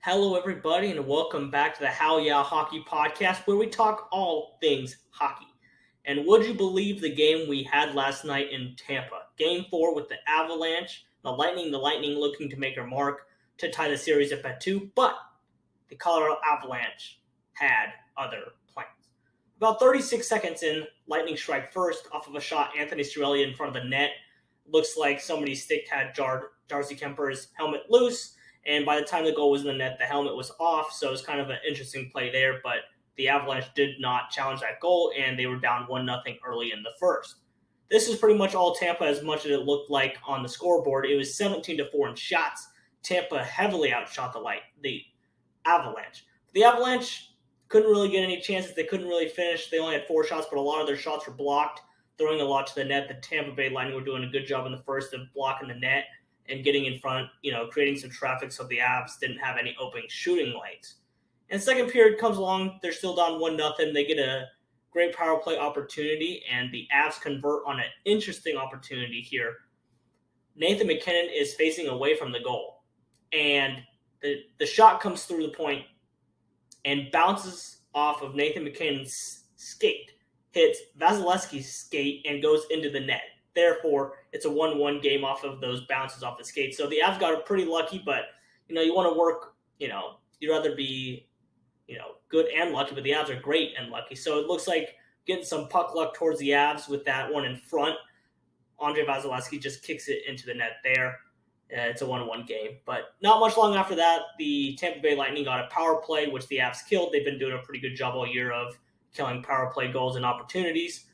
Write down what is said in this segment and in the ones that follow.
Hello, everybody, and welcome back to the How Yeah Hockey Podcast, where we talk all things hockey. And would you believe the game we had last night in Tampa? Game 4 with the Avalanche, the Lightning looking to make their mark to tie the series up at 2, but the Colorado Avalanche had other plans. About 36 seconds in, Lightning strike first off of a shot Anthony Cirelli in front of the net. Looks like somebody's stick had jarred Darcy Kemper's helmet loose. And by the time the goal was in the net, the helmet was off. So it was kind of an interesting play there. But the Avalanche did not challenge that goal, and they were down 1-0 early in the first. This is pretty much all Tampa as much as it looked like on the scoreboard. It was 17-4 in shots. Tampa heavily outshot the Avalanche. The Avalanche couldn't really get any chances. They couldn't really finish. They only had 4 shots, but a lot of their shots were blocked, throwing a lot to the net. The Tampa Bay Lightning were doing a good job in the first of blocking the net and getting in front, creating some traffic so the Avs didn't have any open shooting lanes. And second period comes along, they're still down 1-0. They get a great power play opportunity, and the Avs convert on an interesting opportunity here. Nathan MacKinnon is facing away from the goal, and the shot comes through the point and bounces off of Nathan MacKinnon's skate, hits Vasilevsky's skate, and goes into the net. Therefore, it's a 1-1 game off of those bounces off the skate. So the Avs got pretty lucky, but, you want to work, you'd rather be, good and lucky, but the Avs are great and lucky. So it looks like getting some puck luck towards the Avs with that one in front. Andre Vasilevsky just kicks it into the net there. It's a 1-1 game. But not much long after that, the Tampa Bay Lightning got a power play, which the Avs killed. They've been doing a pretty good job all year of killing power play goals and opportunities.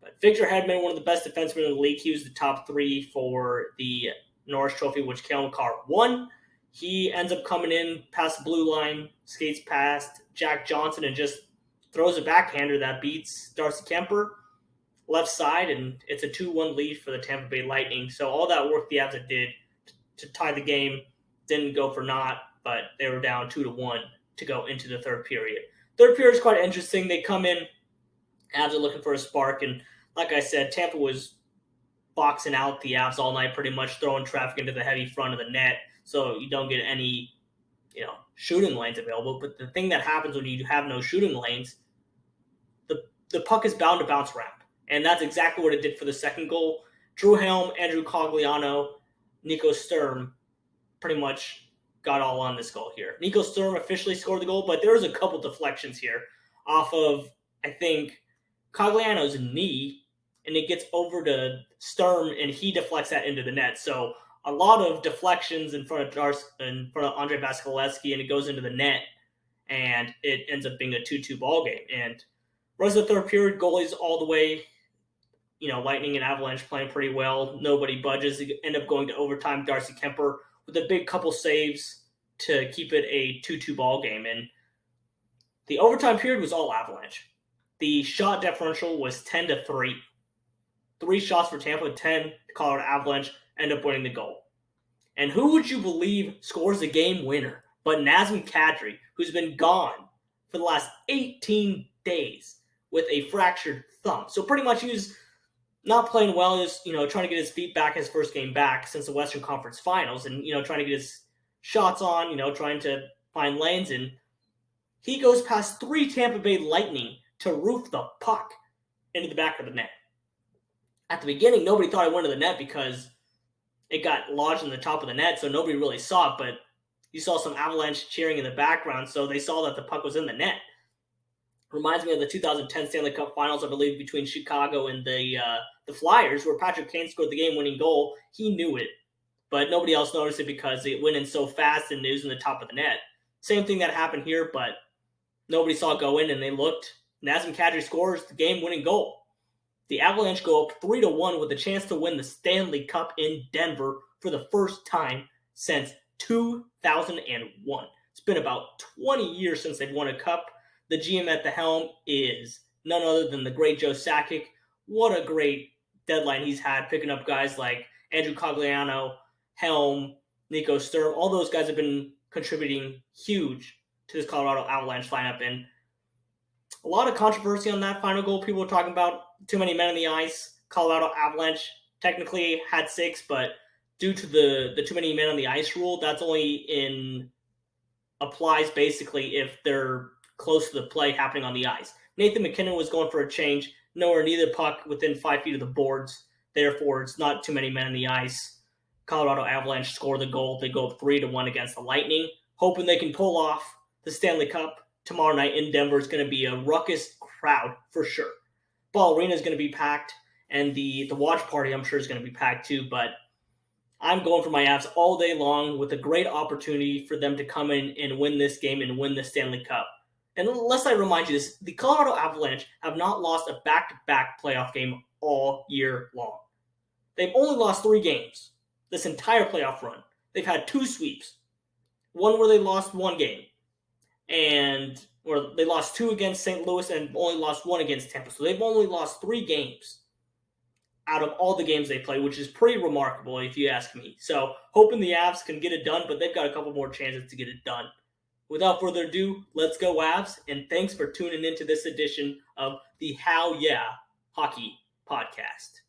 But Victor Hedman, one of the best defensemen in the league, he was the top 3 for the Norris Trophy, which Cale Makar won. He ends up coming in past the blue line, skates past Jack Johnson, and just throws a backhander that beats Darcy Kemper left side, and it's a 2-1 lead for the Tampa Bay Lightning. So all that work the Avs did to tie the game didn't go for naught, but they were down 2-1 to go into the third period. Third period is quite interesting. They come in, Avs are looking for a spark, and like I said, Tampa was boxing out the Avs all night, pretty much throwing traffic into the heavy front of the net, so you don't get any, shooting lanes available. But the thing that happens when you have no shooting lanes, the puck is bound to bounce around, and that's exactly what it did for the second goal. Drew Helm, Andrew Cogliano, Nico Sturm pretty much got all on this goal here. Nico Sturm officially scored the goal, but there was a couple deflections here off of, I think, Cogliano's knee, and it gets over to Sturm, and he deflects that into the net. So a lot of deflections in front of Andre Vasilevsky, and it goes into the net, and it ends up being a 2-2 ball game. And rest of the third period, goalies all the way. Lightning and Avalanche playing pretty well. Nobody budges. They end up going to overtime. Darcy Kemper with a big couple saves to keep it a 2-2 ball game. And the overtime period was all Avalanche. The shot differential was 10-3. 3 shots for Tampa, 10. The Colorado Avalanche end up winning the goal. And who would you believe scores the game winner but Nazim Kadri, who's been gone for the last 18 days with a fractured thumb. So pretty much he was not playing well. He was, trying to get his feet back, his first game back since the Western Conference Finals, and, trying to get his shots on, trying to find lanes. And he goes past 3 Tampa Bay Lightning to roof the puck into the back of the net. At the beginning, nobody thought it went to the net because it got lodged in the top of the net, so nobody really saw it, but you saw some Avalanche cheering in the background, so they saw that the puck was in the net. Reminds me of the 2010 Stanley Cup Finals, I believe, between Chicago and the Flyers, where Patrick Kane scored the game-winning goal. He knew it, but nobody else noticed it because it went in so fast and it was in the top of the net. Same thing that happened here, but nobody saw it go in, and they looked. Nazim Kadri scores the game-winning goal. The Avalanche go up 3-1 with a chance to win the Stanley Cup in Denver for the first time since 2001. It's been about 20 years since they've won a cup. The GM at the helm is none other than the great Joe Sakic. What a great deadline he's had, picking up guys like Andrew Cogliano, Helm, Nico Sturm. All those guys have been contributing huge to this Colorado Avalanche lineup. And a lot of controversy on that final goal. People were talking about too many men on the ice. Colorado Avalanche technically had 6, but due to the too many men on the ice rule, that's only in applies basically if they're close to the play happening on the ice. Nathan McKinnon was going for a change, nowhere near the puck within 5 feet of the boards. Therefore, it's not too many men on the ice. Colorado Avalanche score the goal. They go up 3-1 against the Lightning, hoping they can pull off the Stanley Cup tomorrow night in Denver. Is going to be a ruckus crowd for sure. Ball Arena is going to be packed, and the watch party I'm sure is going to be packed too. But I'm going for my Avs all day long with a great opportunity for them to come in and win this game and win the Stanley Cup. And unless I remind you this, the Colorado Avalanche have not lost a back-to-back playoff game all year long. They've only lost 3 games this entire playoff run. They've had 2 sweeps. One where they lost 1 game, or they lost 2 against St. Louis and only lost 1 against Tampa. So they've only lost 3 games out of all the games they play, which is pretty remarkable if you ask me. So hoping the Avs can get it done, but they've got a couple more chances to get it done. Without further ado, let's go Avs, and thanks for tuning into this edition of the How Yeah Hockey Podcast.